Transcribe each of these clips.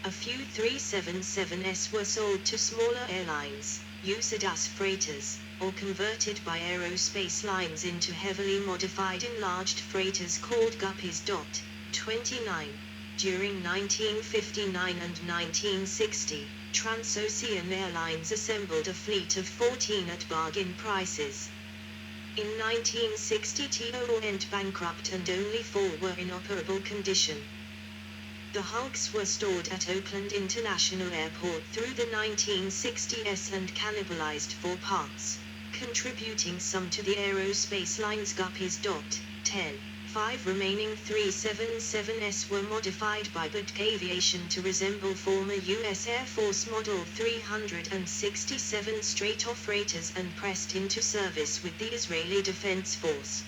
A few 377s were sold to smaller airlines, used as freighters, or converted by aerospace lines into heavily modified enlarged freighters called Guppies. 29. During 1959 and 1960, Transocean Airlines assembled a fleet of 14 at bargain prices. In 1960 TO went bankrupt and only 4 were in operable condition. The hulks were stored at Oakland International Airport through the 1960s and cannibalized 4 parts, contributing some to the aerospace line's Guppies. 10. 5 remaining 377s were modified by Boeing Aviation to resemble former U.S. Air Force Model 367 Stratofreighters and pressed into service with the Israeli Defense Force.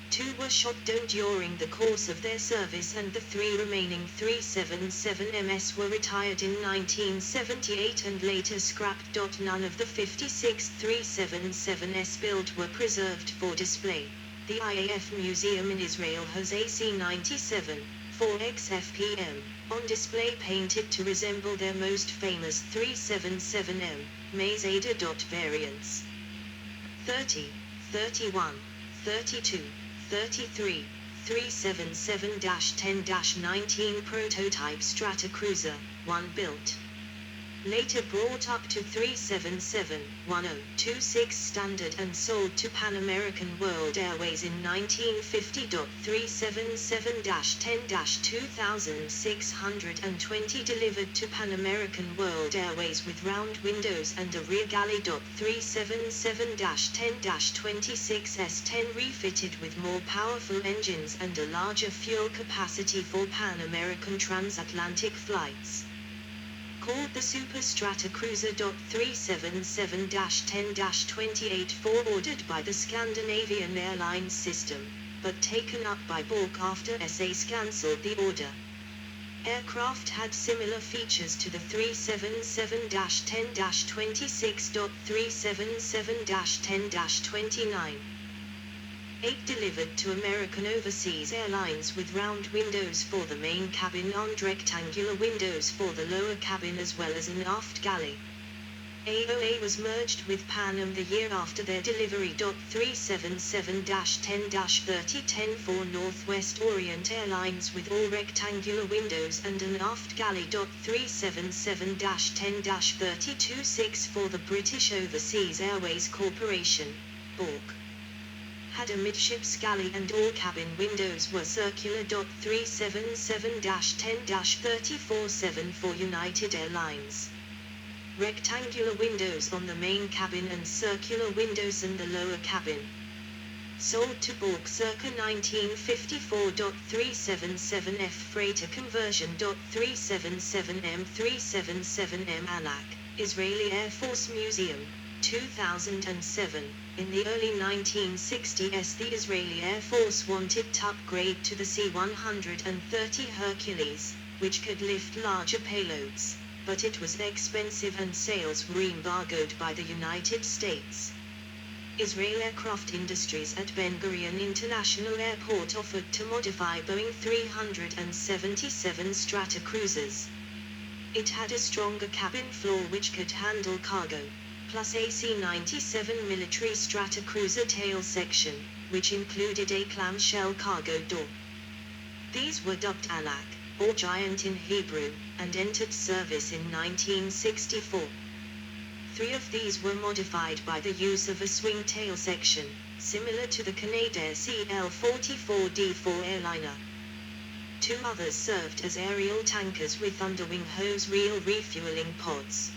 2 were shot down during the course of their service and the 3 remaining 377ms were retired in 1978 and later scrapped. None of the 56 377s built were preserved for display. The IAF Museum in Israel has AC-97, 4XFPM, on display painted to resemble their most famous 377M, Maze Ada. Variants 30, 31, 32, 33, 377-10-19 prototype Stratocruiser, 1 built. Later brought up to 377-1026 standard and sold to Pan American World Airways in 1950. 377-10-2620 delivered to Pan American World Airways with round windows and a rear galley. 377-10-26S10 refitted with more powerful engines and a larger fuel capacity for Pan American transatlantic flights. Called the Super Stratocruiser. 377-10-28 ordered by the Scandinavian Airlines system, but taken up by Boeing after SAS cancelled the order. Aircraft had similar features to the 377-10-26. 377-10-29. 8 delivered to American Overseas Airlines with round windows for the main cabin and rectangular windows for the lower cabin as well as an aft galley. AOA was merged with Pan Am the year after their delivery. 377-10-3010 for Northwest Orient Airlines with all rectangular windows and an aft galley. 377-10-326 for the British Overseas Airways Corporation, BORC. Had a midships galley and all cabin windows were circular. 377-10-347 for United Airlines. Rectangular windows on the main cabin and circular windows in the lower cabin. Sold to BORC circa 1954. 377F freighter conversion. 377M 377M Anak, Israeli Air Force Museum, 2007. In the early 1960s the Israeli Air Force wanted to upgrade to the C-130 Hercules, which could lift larger payloads, but it was expensive and sales were embargoed by the United States. Israel Aircraft Industries at Ben Gurion International Airport offered to modify Boeing 377 Stratocruisers. It had a stronger cabin floor which could handle cargo, plus AC-97 military Stratocruiser tail section, which included a clamshell cargo door. These were dubbed Anak, or Giant in Hebrew, and entered service in 1964. 3 of these were modified by the use of a swing tail section, similar to the Canadair CL-44D4 airliner. 2 others served as aerial tankers with underwing hose reel refueling pods.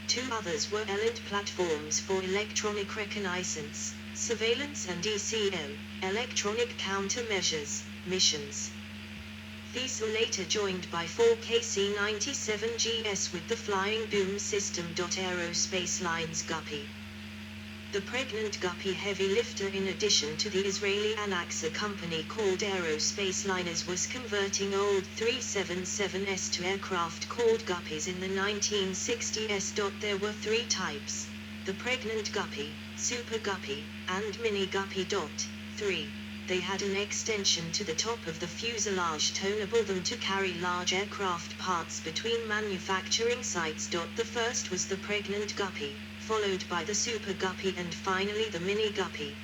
2 others were Elant platforms for electronic reconnaissance, surveillance and ECM, electronic countermeasures, missions. These were later joined by 4 KC-97GS with the flying boom system. Aerospace Lines Guppy. The pregnant Guppy heavy lifter, in addition to the Israeli Anax, a company called Aerospace Liners, was converting old 377s to aircraft called Guppies in the 1960s. There were 3 types: the pregnant Guppy, Super Guppy, and Mini Guppy. 3. They had an extension to the top of the fuselage to enable them to carry large aircraft parts between manufacturing sites. The first was the Pregnant Guppy, followed by the Super Guppy and finally the Mini Guppy.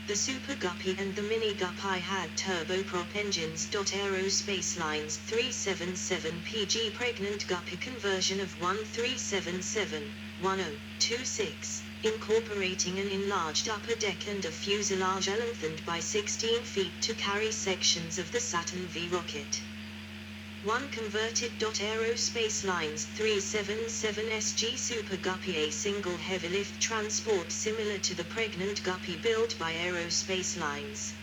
The Super Guppy and the Mini Guppy had turboprop engines. Aerospace Lines 377 PG Pregnant Guppy conversion of 1377-1026, incorporating an enlarged upper deck and a fuselage lengthened by 16 feet to carry sections of the Saturn V rocket. One converted. Aerospace Lines 377 SG Super Guppy, a single heavy lift transport similar to the Pregnant Guppy built by Aerospace Lines.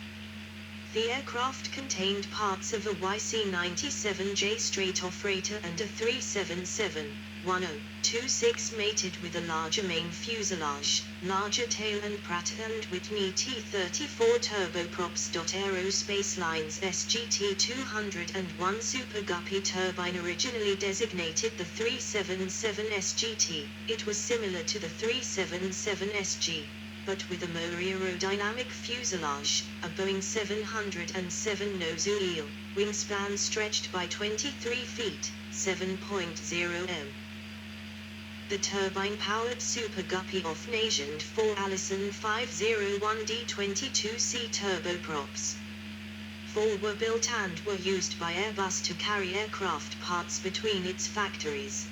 The aircraft contained parts of a YC-97J straight-off and a 377-1026 mated with a larger main fuselage, larger tail and Pratt & Whitney T-34 turboprops. Aerospace Lines SGT-201 Super Guppy turbine originally designated the 377 SGT, it was similar to the 377 SG, but with a more aerodynamic fuselage, a Boeing 707 nose wheel, wingspan stretched by 23 feet, 7.0 m. The turbine-powered Super Guppy off-nationed 4 Allison 501D22C turboprops. 4 were built and were used by Airbus to carry aircraft parts between its factories.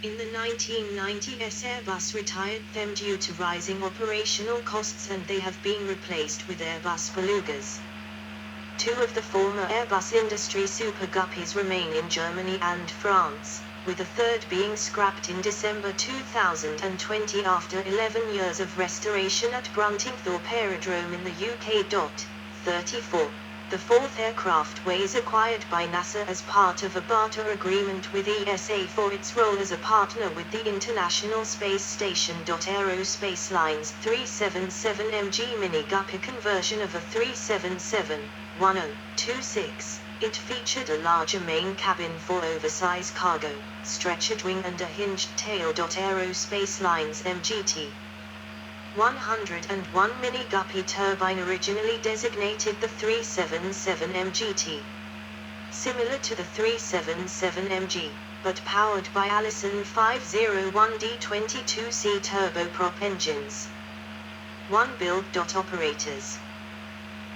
In the 1990s, Airbus retired them due to rising operational costs, and they have been replaced with Airbus Belugas. 2 of the former Airbus Industrie Super Guppies remain in Germany and France, with a third being scrapped in December 2020 after 11 years of restoration at Bruntingthorpe Aerodrome in the UK. 34. The 4th aircraft was acquired by NASA as part of a barter agreement with ESA for its role as a partner with the International Space Station. Aerospace Lines 377 MG Mini Guppy conversion of a 377-1026. It featured a larger main cabin for oversized cargo, stretchered wing and a hinged tail. Aerospace Lines MGT 101 Mini Guppy turbine originally designated the 377 MGT. Similar to the 377 MG, but powered by Allison 501D22C turboprop engines. 1 build. Operators: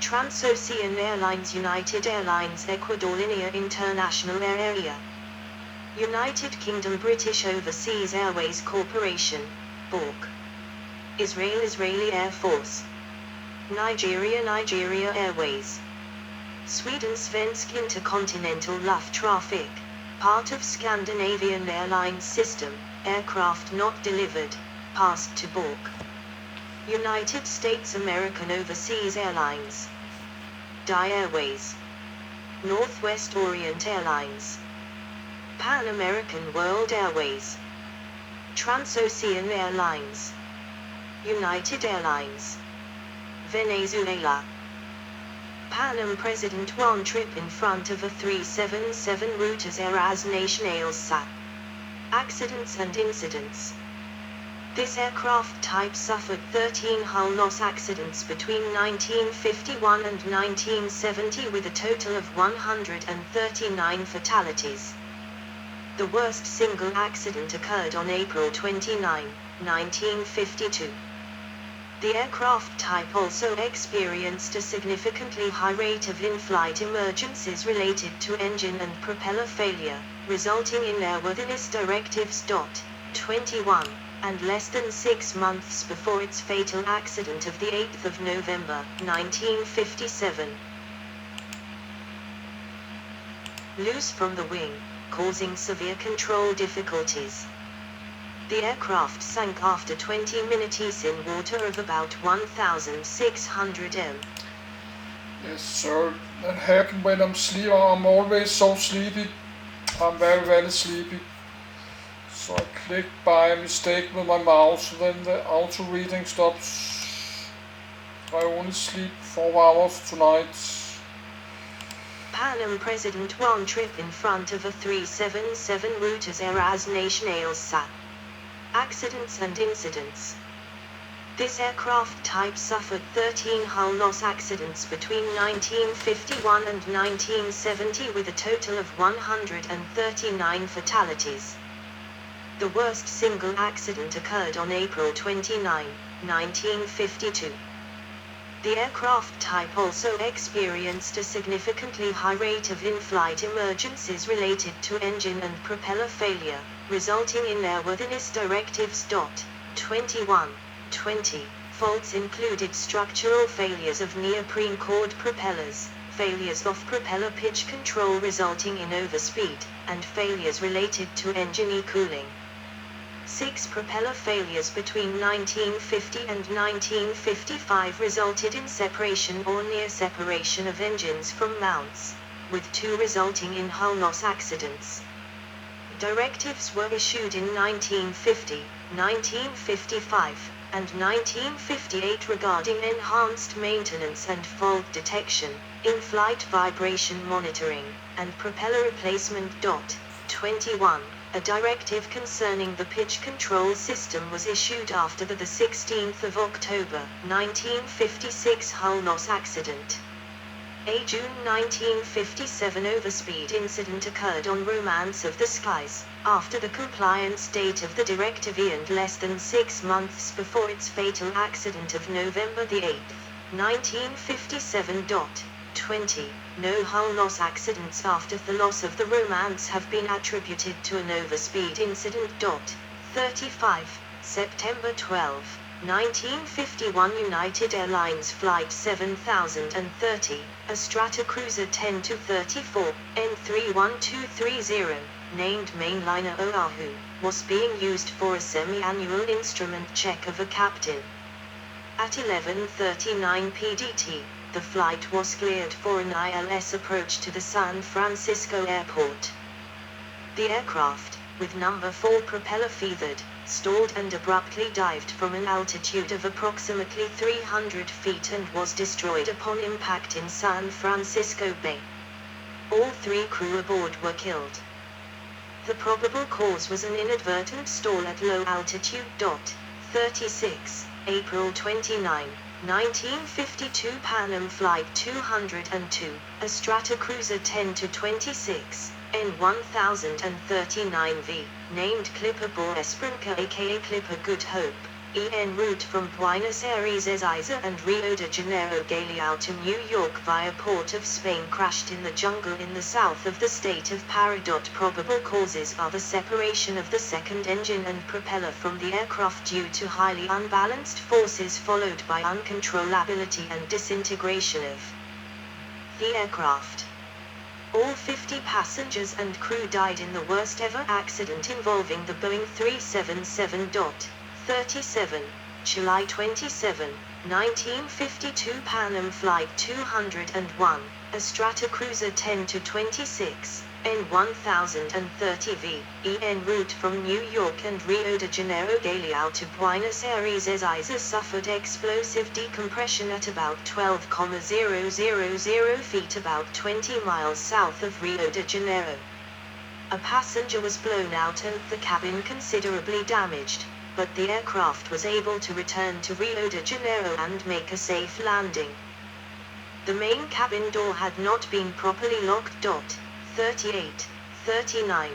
Transocean Airlines, United Airlines, Ecuador, Linear International Air Area, United Kingdom, British Overseas Airways Corporation, BORC, Israel, Israeli Air Force, Nigeria, Nigeria Airways, Sweden, Svensk Intercontinental Lufttrafik, part of Scandinavian Airlines system, aircraft not delivered, passed to BORC. United States American Overseas Airlines, DI Airways, Northwest Orient Airlines, Pan American World Airways, Transocean Airlines, United Airlines, Venezuela. Pan Am President one trip in front of a 377 Reuters Airlines Nationales SAT. Accidents and incidents. This aircraft type suffered 13 hull loss accidents between 1951 and 1970 with a total of 139 fatalities. The worst single accident occurred on April 29, 1952. The aircraft type also experienced a significantly high rate of in-flight emergencies related to engine and propeller failure, resulting in airworthiness directives. 21, and less than 6 months before its fatal accident of the 8th of November, 1957. Loose from the wing, causing severe control difficulties. The aircraft sank after 20 minutes in water of about 1,600 m. Yes, sir. That happened when I'm sleeping. I'm always so sleepy. I'm very, very sleepy. So I clicked by mistake with my mouse, then the auto reading stops. I only sleep 4 hours tonight. Pan Am President one trip in front of a 377 Reuters Airlines Nationales SAT. Accidents and incidents. This aircraft type suffered 13 hull loss accidents between 1951 and 1970 with a total of 139 fatalities. The worst single accident occurred on April 29, 1952. The aircraft type also experienced a significantly high rate of in-flight emergencies related to engine and propeller failure, resulting in Airworthiness Directives. 21.20. Faults included structural failures of neoprene cord propellers, failures of propeller pitch control resulting in overspeed, and failures related to engine e-cooling. 6 propeller failures between 1950 and 1955 resulted in separation or near separation of engines from mounts, with 2 resulting in hull loss accidents. Directives were issued in 1950, 1955, and 1958 regarding enhanced maintenance and fault detection, in-flight vibration monitoring, and propeller replacement. 21. A directive concerning the pitch control system was issued after the 16th of October, 1956 hull loss accident. A June 1957 overspeed incident occurred on Romance of the Skies, after the compliance date of the directive and less than 6 months before its fatal accident of November 8, 1957. 20. No hull loss accidents after the loss of the Romance have been attributed to an overspeed incident. 35. September 12, 1951 United Airlines Flight 7030, a Stratocruiser 10-34, N31230, named mainliner Oahu, was being used for a semi-annual instrument check of a captain. At 11:39 PDT, the flight was cleared for an ILS approach to the San Francisco airport. The aircraft, with number 4 propeller feathered, stalled and abruptly dived from an altitude of approximately 300 feet and was destroyed upon impact in San Francisco Bay. All 3 crew aboard were killed. The probable cause was an inadvertent stall at low altitude. 36. April 29, 1952 Pan Am Flight 202, a Stratocruiser 10-26, N1039V, named Clipper Boa Esperança aka Clipper Good Hope, en route from Buenos Aires and Rio de Janeiro Galeão to New York via Port of Spain crashed in the jungle in the south of the state of Pará. Probable causes are the separation of the second engine and propeller from the aircraft due to highly unbalanced forces followed by uncontrollability and disintegration of the aircraft. All 50 passengers and crew died in the worst ever accident involving the Boeing 377-37, July 27, 1952 Pan Am Flight 201, a Stratocruiser 10-26, N1030V, en route from New York and Rio de Janeiro Galeão to Buenos Aires suffered explosive decompression at about 12,000 feet about 20 miles south of Rio de Janeiro. A passenger was blown out and the cabin considerably damaged, but the aircraft was able to return to Rio de Janeiro and make a safe landing. The main cabin door had not been properly locked. 38-39,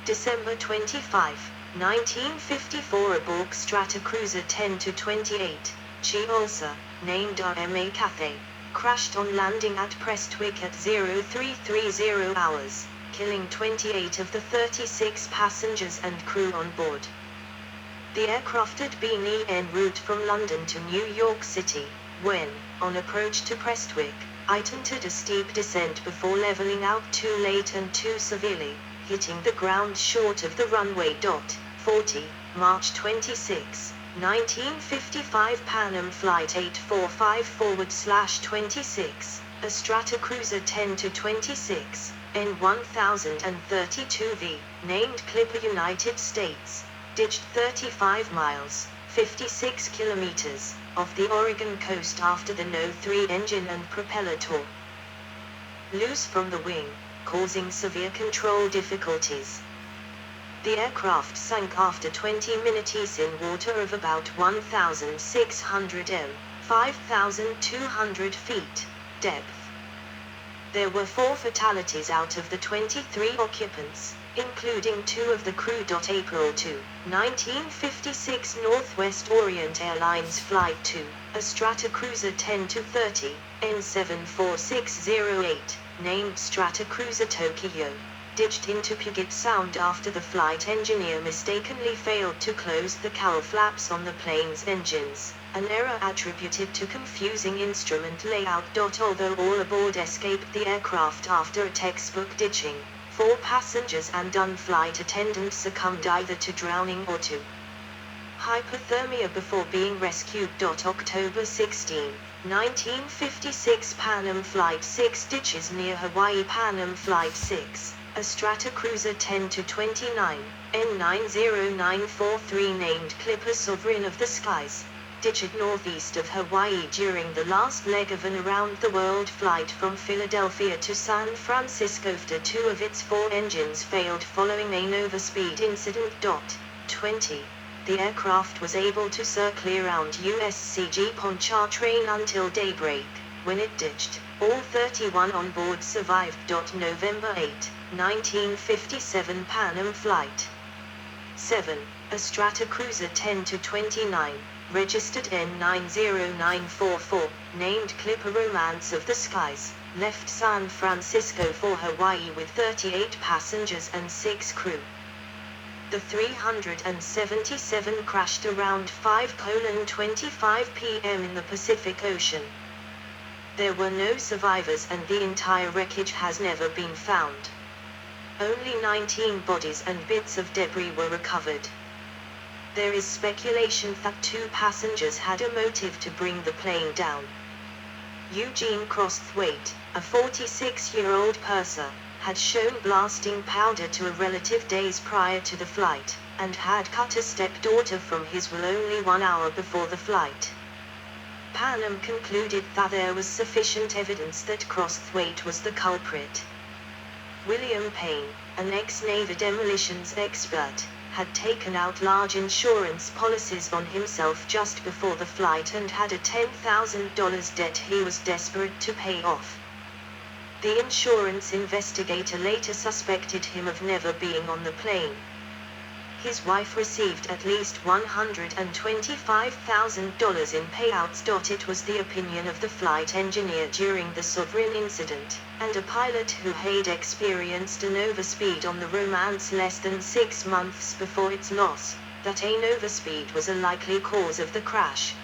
December 25, 1954 A Borg Stratocruiser 10-28, Chiolsa, named RMA Cathay, crashed on landing at Prestwick at 0330 hours, killing 28 of the 36 passengers and crew on board. The aircraft had been en route from London to New York City, when, on approach to Prestwick, it entered a steep descent before leveling out too late and too severely, hitting the ground short of the runway. 40, March 26, 1955 Pan Am Flight 845/26, a Stratocruiser 10-26, N1032V, named Clipper United States, ditched 35 miles, 56 kilometers, off the Oregon coast after the No. 3 engine and propeller tore loose from the wing, causing severe control difficulties. The aircraft sank after 20 minutes in water of about 1,600 m, 5,200 feet, depth. There were 4 fatalities out of the 23 occupants, including 2 of the crew. April 2, 1956 Northwest Orient Airlines Flight 2, a Stratocruiser 10-30, N74608, named Stratocruiser Tokyo, ditched into Puget Sound after the flight engineer mistakenly failed to close the cowl flaps on the plane's engines, an error attributed to confusing instrument layout. Although all aboard escaped the aircraft after a textbook ditching, 4 passengers and flight attendants succumbed either to drowning or to hypothermia before being rescued. October 16, 1956 Pan Am Flight 6 ditches near Hawaii. Pan Am Flight 6, a Stratocruiser 10-29, N90943 named Clipper Sovereign of the Skies, ditched northeast of Hawaii during the last leg of an around-the-world flight from Philadelphia to San Francisco after 2 of its 4 engines failed following an overspeed incident. 20. The aircraft was able to circle around USCG Pontchartrain until daybreak, when it ditched. All 31 on board survived. November 8, 1957 Pan Am Flight 7, a Stratocruiser 10-29, registered N90944, named Clipper Romance of the Skies, left San Francisco for Hawaii with 38 passengers and 6 crew. The 377 crashed around 5:25 p.m. in the Pacific Ocean. There were no survivors and the entire wreckage has never been found. Only 19 bodies and bits of debris were recovered. There is speculation that 2 passengers had a motive to bring the plane down. Eugene Crosthwaite, a 46-year-old purser, had shown blasting powder to a relative days prior to the flight, and had cut a stepdaughter from his will only 1 hour before the flight. Pan Am concluded that there was sufficient evidence that Crosthwaite was the culprit. William Payne, an ex-Navy demolitions expert, had taken out large insurance policies on himself just before the flight and had a $10,000 debt he was desperate to pay off. The insurance investigator later suspected him of never being on the plane. His wife received at least $125,000 in payouts. It was the opinion of the flight engineer during the Sovereign incident, and a pilot who had experienced an overspeed on the Romance less than 6 months before its loss, that an overspeed was a likely cause of the crash.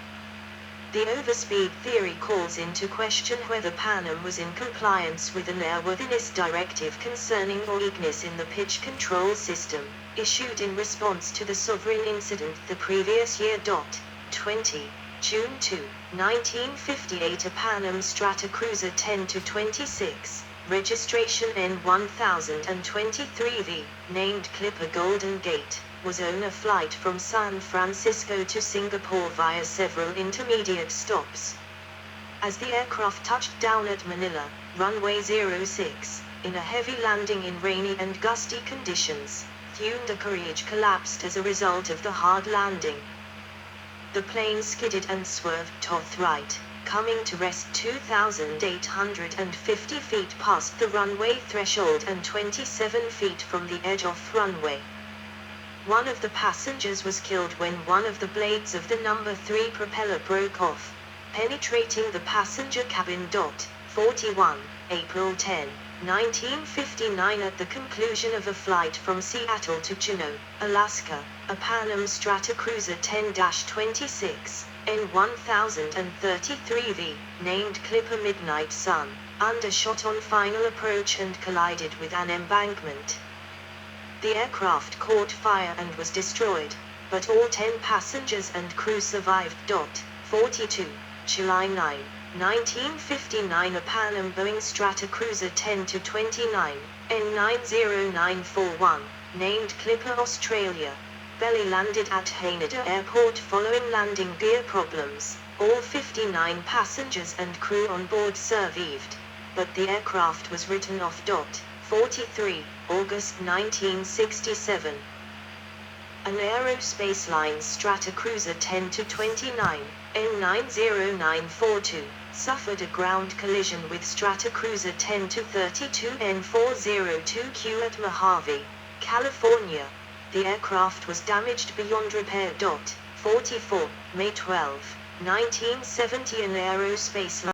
The overspeed theory calls into question whether Pan Am was in compliance with an airworthiness directive concerning weakness in the pitch control system, issued in response to the Sovereign incident the previous year. 20. June 2, 1958 a Pan Am Stratocruiser 10-26, registration N1023V, named Clipper Golden Gate, was on a flight from San Francisco to Singapore via several intermediate stops. As the aircraft touched down at Manila, runway 06, in a heavy landing in rainy and gusty conditions, the undercarriage collapsed as a result of the hard landing. The plane skidded and swerved to right, coming to rest 2,850 feet past the runway threshold and 27 feet from the edge of runway. One of the passengers was killed when one of the blades of the number 3 propeller broke off, penetrating the passenger cabin. 41, April 10, 1959 at the conclusion of a flight from Seattle to Juneau, Alaska, a Pan Am Stratocruiser 10-26, N1033V, named Clipper Midnight Sun, undershot on final approach and collided with an embankment. The aircraft caught fire and was destroyed, but all 10 passengers and crew survived. 42, July 9, 1959 a Pan Am Boeing Stratocruiser 10-29, N90941, named Clipper Australia, belly landed at Haneda Airport following landing gear problems. All 59 passengers and crew on board survived, but the aircraft was written off. 43, August 1967. An Aerospace Lines Stratocruiser 10-29, N90942, suffered a ground collision with Stratocruiser 10-32 N402Q at Mojave, California. The aircraft was damaged beyond repair. 44, May 12, 1970. An Aerospace